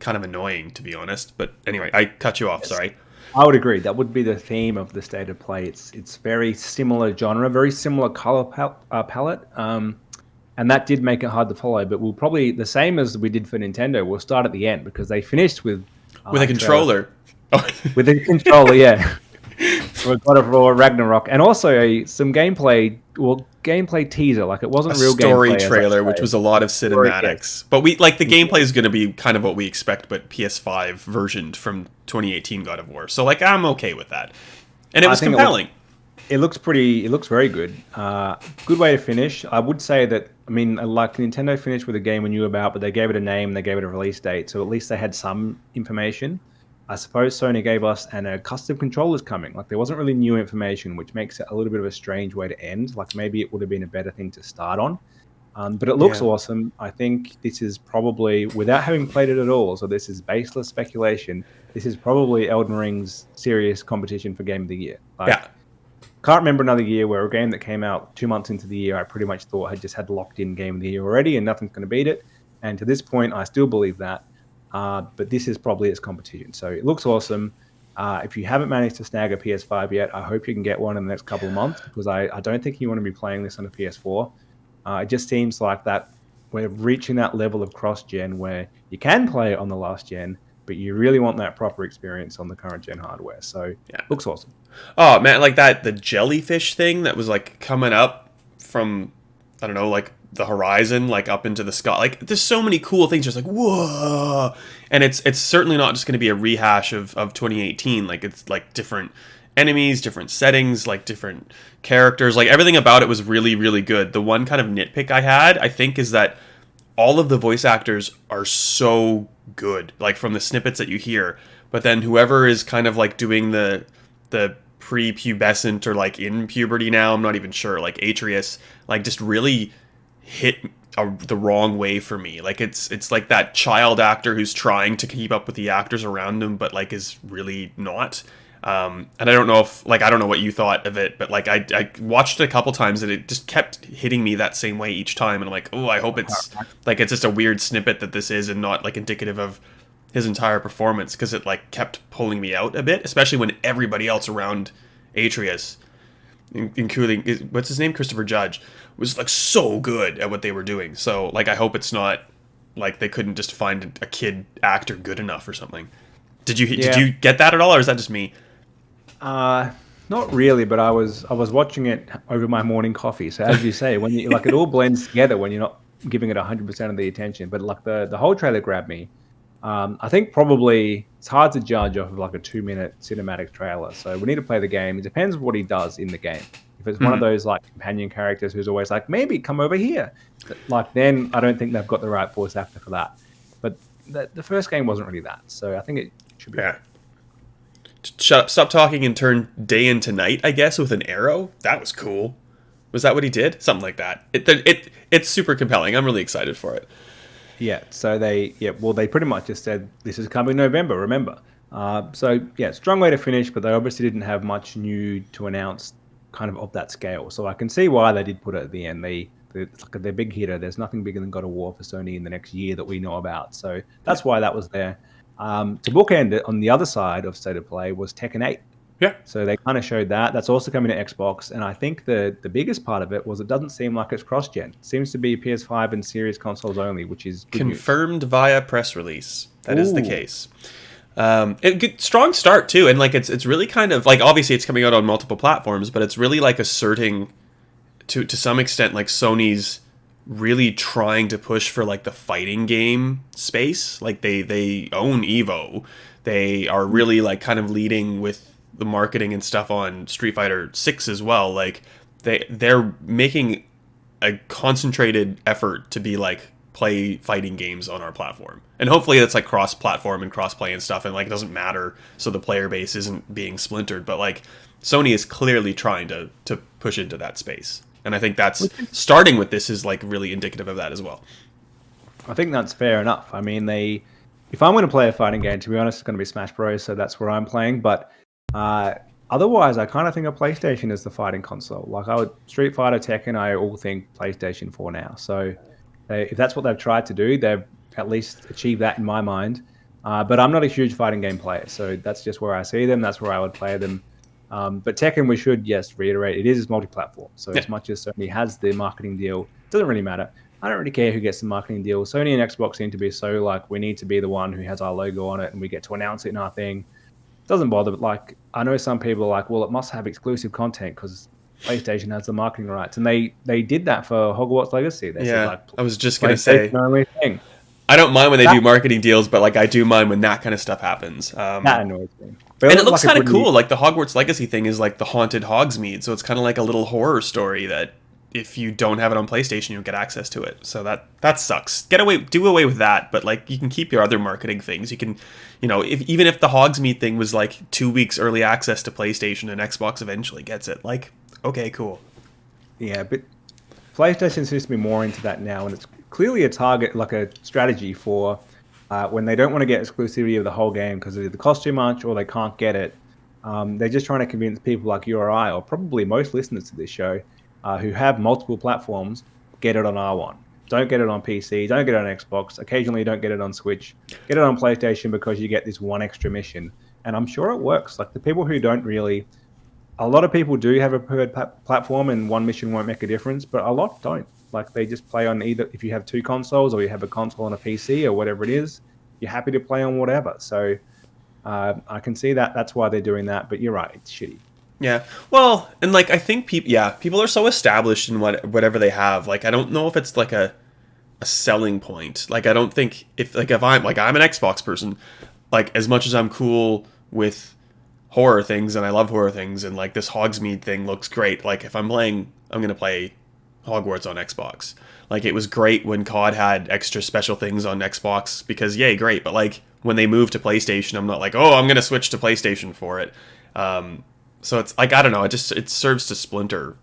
[SPEAKER 1] kind of annoying, to be honest. But anyway, I cut you off. Yes. Sorry.
[SPEAKER 2] I would agree. That would be the theme of the state of play. It's very similar genre, very similar color palette, and that did make it hard to follow. But we'll probably, the same as we did for Nintendo, we'll start at the end because they finished with
[SPEAKER 1] a controller.
[SPEAKER 2] With a controller, yeah. For God of War Ragnarok, and also some gameplay teaser. Like, it wasn't real
[SPEAKER 1] story
[SPEAKER 2] gameplay,
[SPEAKER 1] trailer, which was a lot of cinematics. But we like the gameplay is going to be kind of what we expect, but PS5 versioned from 2018 God of War. So like, I'm okay with that, and it was compelling.
[SPEAKER 2] It looks very good. Good way to finish. I would say that. I mean, like Nintendo finished with a game we knew about, but they gave it a name, they gave it a release date, so at least they had some information. I suppose Sony gave us a custom controller's coming. Like, there wasn't really new information, which makes it a little bit of a strange way to end. Like, maybe it would have been a better thing to start on. But it looks awesome. I think this is probably, without having played it at all, so this is baseless speculation, this is probably Elden Ring's serious competition for Game of the Year. Like, Can't remember another year where a game that came out 2 months into the year I pretty much thought had just had locked-in Game of the Year already, and nothing's going to beat it. And to this point, I still believe that. But this is probably its competition. So it looks awesome. If you haven't managed to snag a PS5 yet, I hope you can get one in the next couple of months, because I don't think you want to be playing this on a PS4. It just seems like that we're reaching that level of cross-gen where you can play it on the last gen, but you really want that proper experience on the current gen hardware. So
[SPEAKER 1] Yeah.
[SPEAKER 2] looks awesome.
[SPEAKER 1] Oh man, like the jellyfish thing that was like coming up from, I don't know, like the horizon, like up into the sky. Like there's so many cool things, just like whoa. And it's certainly not just going to be a rehash of 2018. Like it's like different enemies, different settings, like different characters. Like everything about it was really, really good. The one kind of nitpick I had, I think, is that all of the voice actors are so good, like from the snippets that you hear. But then whoever is kind of like doing the pre-pubescent or like in puberty now, I'm not even sure, like Atreus, like just really hit the wrong way for me. Like it's like that child actor who's trying to keep up with the actors around him, but like is really not. And I don't know if, like, I don't know what you thought of it, but like I watched it a couple times and it just kept hitting me that same way each time. And I'm like, oh, I hope it's like it's just a weird snippet that this is and not like indicative of his entire performance, because it like kept pulling me out a bit, especially when everybody else around Atreus, including what's his name, Christopher Judge, was like so good at what they were doing. So like I hope it's not like they couldn't just find a kid actor good enough or something. Did you get that at all, or is that just me?
[SPEAKER 2] Not really, but I was watching it over my morning coffee. So as you say, when you like, it all blends together when you're not giving it 100% of the attention. But like the whole trailer grabbed me. I think probably it's hard to judge off of like a 2-minute cinematic trailer. So we need to play the game. It depends what he does in the game. If it's one of those like companion characters who's always like, maybe come over here, like then I don't think they've got the right voice actor for that. But the first game wasn't really that. So I think it should be.
[SPEAKER 1] Yeah. Shut up, stop talking and turn day into night, I guess, with an arrow. That was cool. Was that what he did? Something like that. It's super compelling. I'm really excited for it.
[SPEAKER 2] Yeah, so they pretty much just said this is coming November, remember. So yeah, strong way to finish, but they obviously didn't have much new to announce kind of that scale. So I can see why they did put it at the end. It's like their big hitter. There's nothing bigger than God of War for Sony in the next year that we know about. So that's why that was there. To bookend it, on the other side of State of Play was Tekken 8.
[SPEAKER 1] Yeah.
[SPEAKER 2] So they kind of showed that. That's also coming to Xbox. And I think the biggest part of it was it doesn't seem like it's cross-gen. It seems to be PS5 and Series consoles only, which is good
[SPEAKER 1] confirmed news. Via press release. That is the case. Strong start, too. And like it's really kind of like, obviously it's coming out on multiple platforms, but it's really like asserting to some extent like Sony's really trying to push for like the fighting game space. Like they own Evo. They are really like kind of leading with the marketing and stuff on Street Fighter 6 as well. Like they're making a concentrated effort to be like play fighting games on our platform. And hopefully that's like cross-platform and cross-play and stuff, and like it doesn't matter, so the player base isn't being splintered. But like Sony is clearly trying to push into that space. And I think that's starting with this is like really indicative of that as well.
[SPEAKER 2] I think that's fair enough. I mean, if I'm going to play a fighting game, to be honest, it's going to be Smash Bros. So that's where I'm playing. But otherwise, I kind of think of PlayStation as the fighting console. Like Street Fighter, Tekken, I all think PlayStation 4 now. So if that's what they've tried to do, they've at least achieved that in my mind. But I'm not a huge fighting game player, so that's just where I see them. That's where I would play them. But Tekken, we should, reiterate, it is multi-platform. So as much as Sony has the marketing deal, it doesn't really matter. I don't really care who gets the marketing deal. Sony and Xbox seem to be so like, we need to be the one who has our logo on it and we get to announce it in our thing. Doesn't bother, but like, I know some people are like, well, it must have exclusive content because PlayStation has the marketing rights. And they did that for Hogwarts Legacy. They said, like,
[SPEAKER 1] I was just going to say,
[SPEAKER 2] only thing.
[SPEAKER 1] I don't mind when they do marketing deals, but like I do mind when that kind of stuff happens.
[SPEAKER 2] That annoys me.
[SPEAKER 1] And it looks kind of cool. Like the Hogwarts Legacy thing is like the haunted Hogsmeade, so it's kind of like a little horror story that if you don't have it on PlayStation, you'll get access to it. So that sucks. Do away with that, but like you can keep your other marketing things. You can, even if the Hogsmeade thing was like 2 weeks early access to PlayStation and Xbox eventually gets it, like, okay, cool.
[SPEAKER 2] Yeah, but PlayStation seems to be more into that now, and it's clearly a target, like a strategy for when they don't want to get exclusivity of the whole game because it either costs too much or they can't get it. They're just trying to convince people like you or I, or probably most listeners to this show, who have multiple platforms, get it on R1. Don't get it on PC. Don't get it on Xbox. Occasionally, don't get it on Switch. Get it on PlayStation because you get this one extra mission. And I'm sure it works. Like the people who don't really, a lot of people do have a preferred platform, and one mission won't make a difference, but a lot don't. Like they just play on either. If you have two consoles, or you have a console and a PC, or whatever it is, you're happy to play on whatever. So I can see that. That's why they're doing that. But you're right, it's shitty.
[SPEAKER 1] Yeah. Well, and like I think people are so established in whatever they have. Like I don't know if it's like a selling point. Like I don't think if I'm an Xbox person, like as much as I'm cool with horror things and I love horror things and like this Hogsmeade thing looks great. Like if I'm playing, I'm going to play Hogwarts on Xbox. Like it was great when COD had extra special things on Xbox because yay, great. But like when they moved to PlayStation, I'm not like, oh, I'm going to switch to PlayStation for it. So it's like, I don't know. It serves to splinter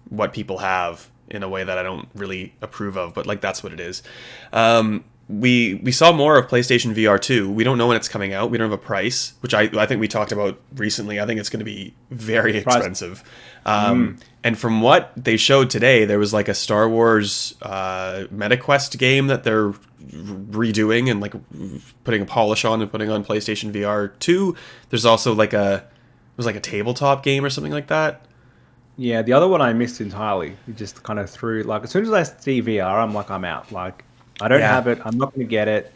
[SPEAKER 1] what people have in a way that I don't really approve of, but like that's what it is. We saw more of PlayStation VR 2. We don't know when it's coming out. We don't have a price, which I think we talked about recently. I think it's going to be very expensive. And from what they showed today, there was like a Star Wars MetaQuest game that they're redoing and like putting a polish on and putting on PlayStation VR 2. There's also like it was like a tabletop game or something like that.
[SPEAKER 2] Yeah, the other one I missed entirely. It just kind of threw, like, as soon as I see VR, I'm like, I'm out. Like, I don't have it. I'm not going to get it.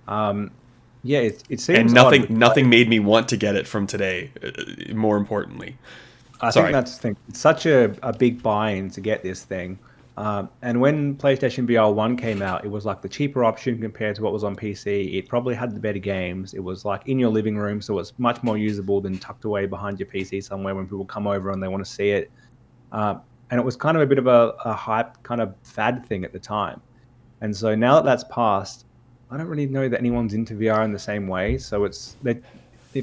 [SPEAKER 2] Yeah, it seems.
[SPEAKER 1] And nothing made me want to get it from today. More importantly,
[SPEAKER 2] I think that's the thing. It's such a big buy-in to get this thing. And when PlayStation VR 1 came out, it was like the cheaper option compared to what was on PC. It probably had the better games. It was like in your living room, so it's much more usable than tucked away behind your PC somewhere when people come over and they want to see it. And it was kind of a bit of a hype kind of fad thing at the time. And so now that that's passed, I don't really know that anyone's into VR in the same way. So it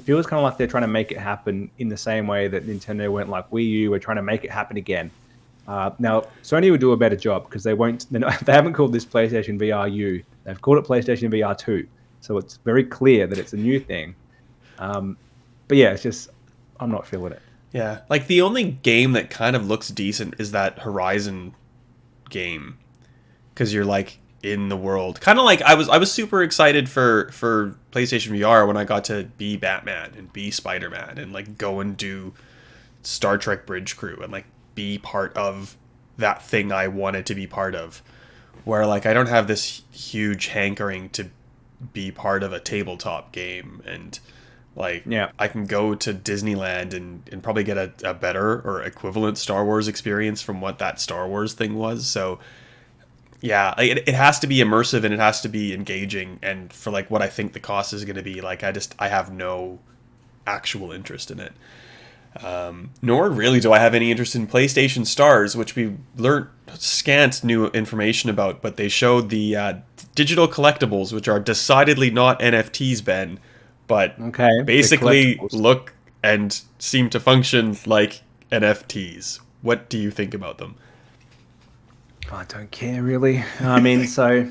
[SPEAKER 2] feels kind of like they're trying to make it happen in the same way that Nintendo went like Wii U, we're trying to make it happen again. Now, Sony would do a better job because they haven't called this PlayStation VR U. They've called it PlayStation VR 2. So it's very clear that it's a new thing. But yeah, it's just, I'm not feeling it.
[SPEAKER 1] Yeah, like the only game that kind of looks decent is that Horizon game, because you're like in the world. Kind of like I was super excited for PlayStation VR when I got to be Batman and be Spider-Man and like go and do Star Trek Bridge Crew and like be part of that thing I wanted to be part of. Where like I don't have this huge hankering to be part of a tabletop game and. Like, yeah. I can go to Disneyland and probably get a better or equivalent Star Wars experience from what that Star Wars thing was. So, yeah, it has to be immersive and it has to be engaging. And for, like, what I think the cost is going to be, like, I have no actual interest in it. Nor really do I have any interest in PlayStation Stars, which we learned scant new information about. But they showed the digital collectibles, which are decidedly not NFTs, Ben. But basically look and seem to function like NFTs. What do you think about them?
[SPEAKER 2] I don't care, really. I mean, so,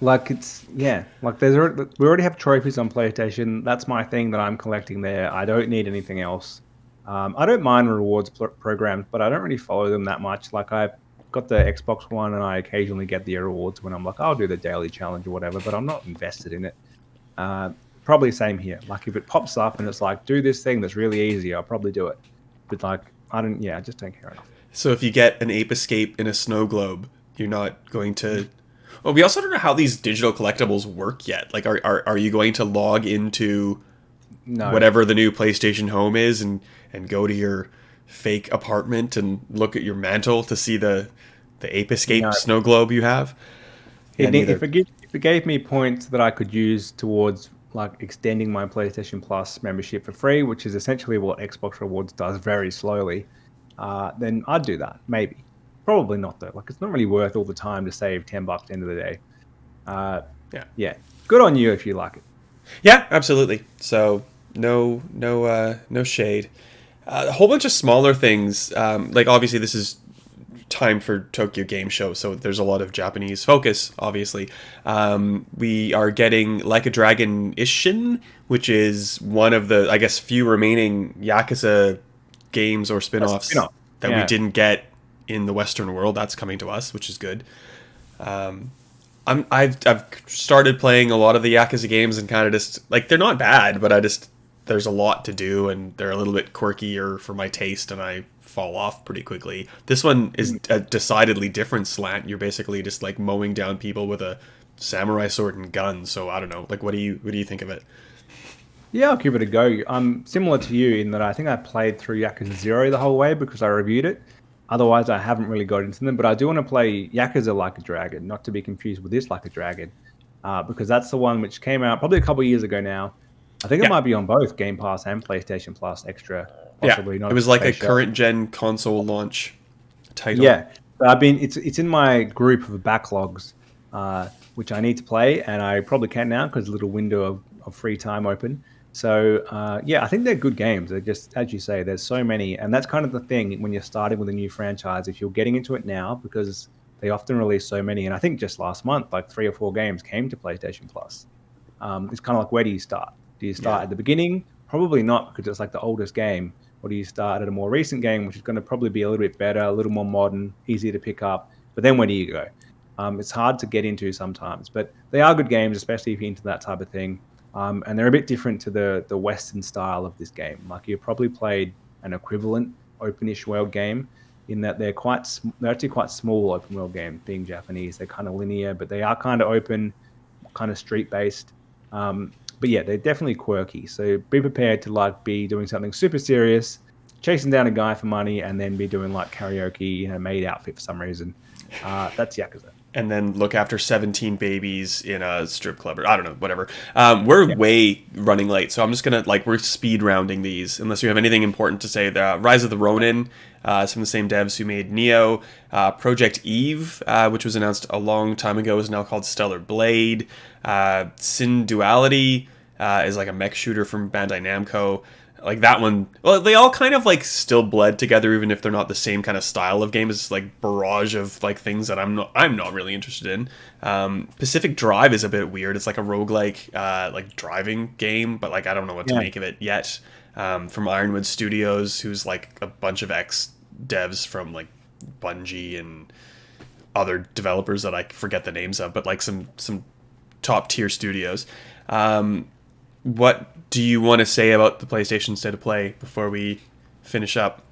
[SPEAKER 2] like, it's, yeah. Like, we already have trophies on PlayStation. That's my thing that I'm collecting there. I don't need anything else. I don't mind rewards programs, but I don't really follow them that much. Like, I've got the Xbox One, and I occasionally get the rewards when I'm like, I'll do the daily challenge or whatever, but I'm not invested in it. Probably same here. Like if it pops up and it's like, do this thing that's really easy, I'll probably do it. But like, I just don't care enough.
[SPEAKER 1] So if you get an ape escape in a snow globe, you're not going to... Well, we also don't know how these digital collectibles work yet. Like, are you going to log into whatever the new PlayStation Home is and go to your fake apartment and look at your mantle to see the ape escape snow globe you have?
[SPEAKER 2] If it gave me points that I could use towards like extending my PlayStation Plus membership for free, which is essentially what Xbox Rewards does very slowly, then I'd do that. Maybe. Probably not though. Like it's not really worth all the time to save $10 at the end of the day. Yeah. Good on you if you like it.
[SPEAKER 1] Yeah, absolutely. So no shade. A whole bunch of smaller things. Like obviously this is time for Tokyo Game Show, so there's a lot of Japanese focus, obviously. We are getting Like a Dragon Ishin, which is one of the, I guess, few remaining Yakuza games or spin-offs that we didn't get in the Western world. That's coming to us, which is good. I've started playing a lot of the Yakuza games and kind of just, like, they're not bad, but there's a lot to do, and they're a little bit quirkier for my taste, and I fall off pretty quickly. This one is a decidedly different slant. You're basically just like mowing down people with a samurai sword and gun. So I don't know. Like, what do you think of it?
[SPEAKER 2] Yeah, I'll give it a go. I'm similar to you in that I think I played through Yakuza 0 the whole way because I reviewed it. Otherwise, I haven't really got into them. But I do want to play Yakuza Like a Dragon, not to be confused with this Like a Dragon, because that's the one which came out probably a couple of years ago now. I think it might be on both Game Pass and PlayStation Plus Extra. Possibly not.
[SPEAKER 1] It was like a current gen console launch title.
[SPEAKER 2] Yeah, but it's in my group of backlogs, which I need to play, and I probably can now because a little window of free time open. So I think they're good games. They're just, as you say, there's so many, and that's kind of the thing when you're starting with a new franchise. If you're getting into it now, because they often release so many, and I think just last month, like 3 or 4 games came to PlayStation Plus. It's kind of like, where do you start? Do you start at the beginning? Probably not, because it's like the oldest game. Or do you start at a more recent game, which is going to probably be a little bit better, a little more modern, easier to pick up? But then where do you go? It's hard to get into sometimes, but they are good games, especially if you're into that type of thing. And they're a bit different to the Western style of this game. Like, you've probably played an equivalent open-ish world game in that they're actually quite small open world games, being Japanese. They're kind of linear, but they are kind of open, kind of street-based. But yeah, they're definitely quirky. So be prepared to be doing something super serious, chasing down a guy for money, and then be doing like karaoke, maid outfit for some reason. That's Yakuza.
[SPEAKER 1] And then look after 17 babies in a strip club, or I don't know, whatever. We're way running late, so I'm just gonna we're speed rounding these unless you have anything important to say. The Rise of the Ronin, it's from the same devs who made Neo. Project Eve, which was announced a long time ago, is now called Stellar Blade. Sin Duality is like a mech shooter from Bandai Namco. Like that one, well, they all kind of still bled together, even if they're not the same kind of style of game. It's like barrage of things that I'm not really interested in. Pacific Drive is a bit weird. It's like a roguelike driving game, but I don't know what to make of it yet. From Ironwood Studios, who's like a bunch of ex devs from Bungie and other developers that I forget the names of, but some top tier studios. What do you want to say about the PlayStation State of Play before we finish up?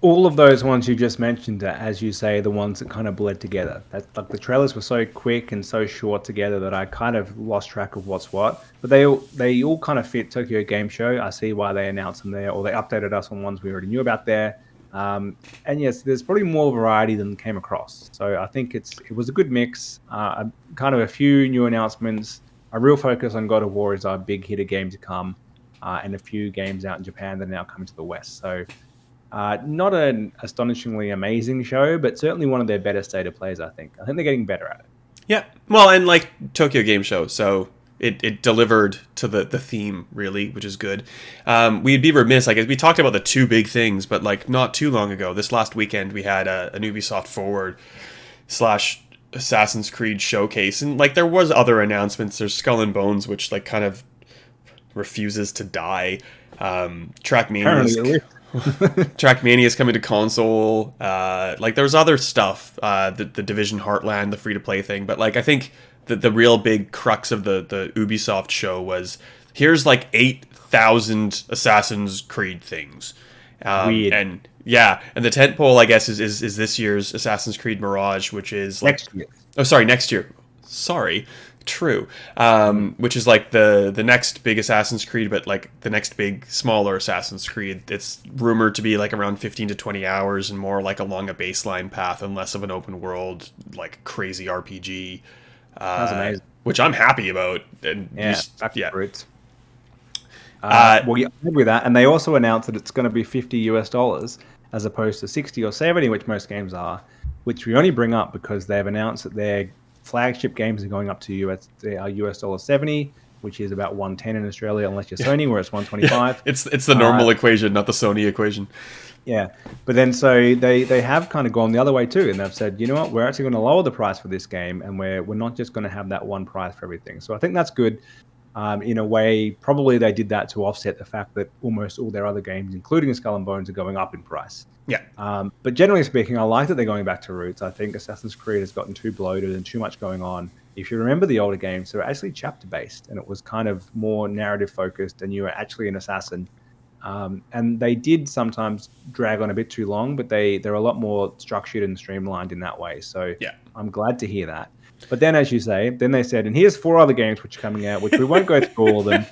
[SPEAKER 2] All of those ones you just mentioned are, as you say, the ones that kind of bled together. The trailers were so quick and so short together that I kind of lost track of what's what. But they all kind of fit Tokyo Game Show. I see why they announced them there, or they updated us on ones we already knew about there. And yes, there's probably more variety than came across. So I think it was a good mix. Kind of a few new announcements. A real focus on God of War is our big hitter game to come, and a few games out in Japan that are now coming to the West. So not an astonishingly amazing show, but certainly one of their better state of plays, I think. I think they're getting better at it. Yeah.
[SPEAKER 1] Well, and Tokyo Game Show, so it delivered to the theme, really, which is good. We'd be remiss, we talked about the two big things, but not too long ago, this last weekend, we had an Ubisoft Forward / Assassin's Creed showcase, and there was other announcements. There's Skull and Bones, which kind of refuses to die. Trackmania is coming to console. There's other stuff, the Division Heartland, the free to play thing, but I think the real big crux of the Ubisoft show was, here's 8,000 Assassin's Creed things.
[SPEAKER 2] Weird.
[SPEAKER 1] And the tentpole, I guess, is this year's Assassin's Creed Mirage, which is
[SPEAKER 2] next year.
[SPEAKER 1] Oh, sorry, next year. Sorry, true. Which is the next big Assassin's Creed, but the next big smaller Assassin's Creed. It's rumored to be around 15 to 20 hours and more along a baseline path and less of an open world crazy RPG.
[SPEAKER 2] That's amazing.
[SPEAKER 1] Which I'm happy about. And
[SPEAKER 2] roots. With that, and they also announced that it's going to be $50 as opposed to 60 or 70, which most games are, which we only bring up because they've announced that their flagship games are going up to US $70, which is about 110 in Australia, unless you're Sony, where it's 125.
[SPEAKER 1] It's the normal equation, not the Sony equation.
[SPEAKER 2] Yeah, but then so they have kind of gone the other way too, and they've said, you know what, we're actually going to lower the price for this game, and we're not just going to have that one price for everything. So I think that's good. In a way, probably they did that to offset the fact that almost all their other games, including Skull and Bones, are going up in price.
[SPEAKER 1] Yeah.
[SPEAKER 2] But generally speaking, I like that they're going back to roots. I think Assassin's Creed has gotten too bloated and too much going on. If you remember the older games, they were actually chapter-based, and it was kind of more narrative-focused, and you were actually an assassin. And they did sometimes drag on a bit too long, but they're a lot more structured and streamlined in that way. So
[SPEAKER 1] yeah.
[SPEAKER 2] I'm glad to hear that. But then, as you say, then they said, and here's 4 other games which are coming out, which we won't go through all of them.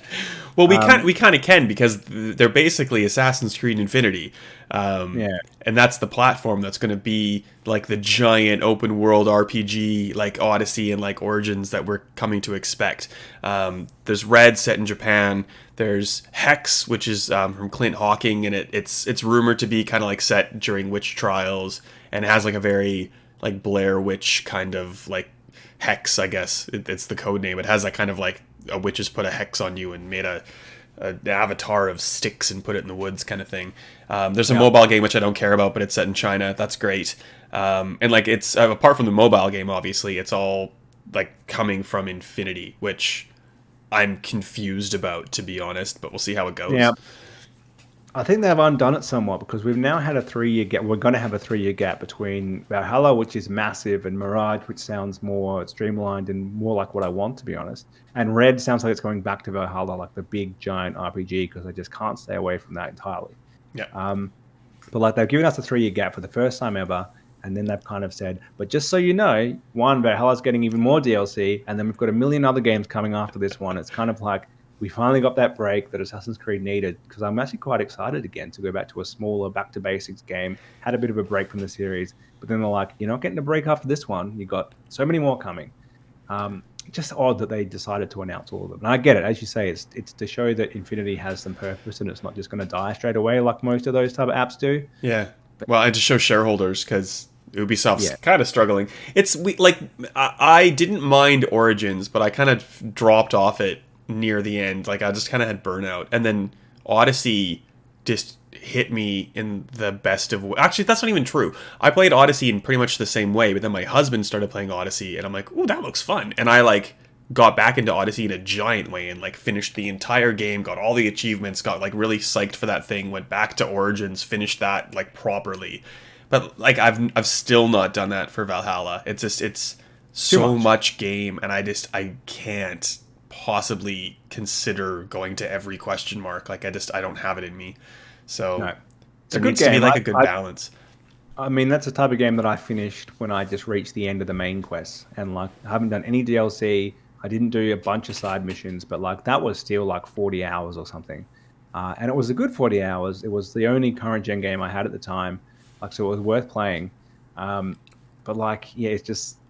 [SPEAKER 1] Well, we kind of can, because they're basically Assassin's Creed Infinity. And that's the platform that's going to be like the giant open world RPG like Odyssey and like Origins that we're coming to expect. There's Red, set in Japan. There's Hex, which is from Clint Hawking, and it's rumored to be kind of like set during witch trials, and it has like a very like Blair Witch kind of like hex, I guess. It's the code name. It has that kind of like a witch has put a hex on you and made an avatar of sticks and put it in the woods kind of thing. There's a mobile game which I don't care about, but it's set in China. That's great. And like it's apart from the mobile game, obviously, it's all like coming from Infinity, which I'm confused about, to be honest, but we'll see how it goes.
[SPEAKER 2] Yeah. I think they've undone it somewhat, because we've now had a 3-year gap. We're going to have a 3-year gap between Valhalla, which is massive, and Mirage, which sounds more streamlined and more like what I want, to be honest. And Red sounds like it's going back to Valhalla, like the big giant RPG, because I just can't stay away from that entirely.
[SPEAKER 1] Yeah.
[SPEAKER 2] But like they've given us a 3-year gap for the first time ever, and then they've kind of said, but just so you know, Valhalla's getting even more DLC, and then we've got a million other games coming after this one. It's kind of like, we finally got that break that Assassin's Creed needed, because I'm actually quite excited again to go back to a smaller, back-to-basics game. Had a bit of a break from the series, but then they're like, you're not getting a break after this one. You got so many more coming. Just odd that they decided to announce all of them. And I get it. As you say, it's to show that Infinity has some purpose, and it's not just going to die straight away like most of those type of apps do.
[SPEAKER 1] Yeah. Well, and to show shareholders, because Ubisoft's kind of struggling. I didn't mind Origins, but I kind of dropped off it near the end. Like I just kind of had burnout, and then Odyssey just hit me in the best of actually that's not even true. I played Odyssey in pretty much the same way, but then my husband started playing Odyssey, and I'm like, ooh, that looks fun, and I like got back into Odyssey in a giant way and like finished the entire game, got all the achievements, got like really psyched for that thing, went back to Origins, finished that like properly. But like I've still not done that for Valhalla. It's so much game, and I can't possibly consider going to every question mark. Like I don't have it in me. So there needs to be like a good balance.
[SPEAKER 2] I mean, that's the type of game that I finished when I just reached the end of the main quest, and like I haven't done any DLC. I didn't do a bunch of side missions, but like that was still like 40 hours or something. And it was a good 40 hours. It was the only current gen game I had at the time. Like, so it was worth playing. But like, yeah,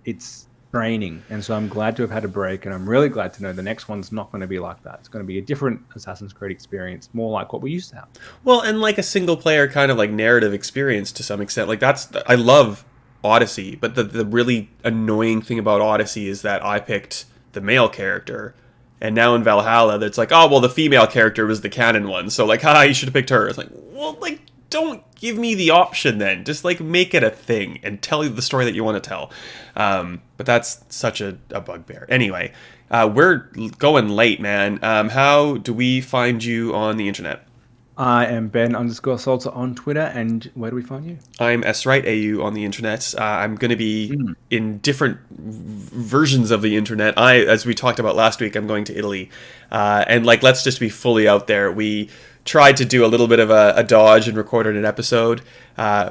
[SPEAKER 2] it's draining. And so I'm glad to have had a break, and I'm really glad to know the next one's not going to be like that. It's going to be a different Assassin's Creed experience, more like what we used to have.
[SPEAKER 1] Well, and like a single player kind of like narrative experience to some extent. Like I love Odyssey, but the really annoying thing about Odyssey is that I picked the male character, and now in Valhalla that's like, oh well, the female character was the canon one, so like, you should have picked her. It's like, well, like, don't give me the option then. Just like make it a thing and tell you the story that you want to tell. But that's such a bugbear. Anyway, we're going late, man. How do we find you on the internet?
[SPEAKER 2] I am Ben_Salter on Twitter, and where do we find you?
[SPEAKER 1] I'm SRightAU on the internet. I'm going to be in different versions of the internet. As we talked about last week, I'm going to Italy. And like, let's just be fully out there. We tried to do a little bit of a dodge and recorded an episode,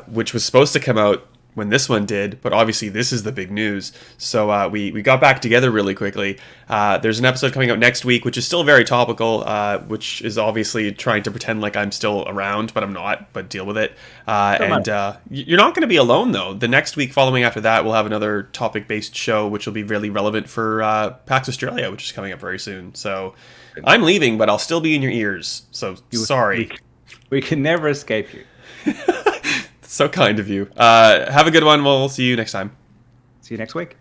[SPEAKER 1] which was supposed to come out when this one did, but obviously this is the big news. So we got back together really quickly. There's an episode coming out next week, which is still very topical, which is obviously trying to pretend like I'm still around, but I'm not, but deal with it. And you're not going to be alone, though. The next week following after that, we'll have another topic-based show, which will be really relevant for PAX Australia, which is coming up very soon. So I'm leaving, but I'll still be in your ears. So sorry.
[SPEAKER 2] We can never escape you.
[SPEAKER 1] So kind of you. Have a good one. We'll see you next time.
[SPEAKER 2] See you next week.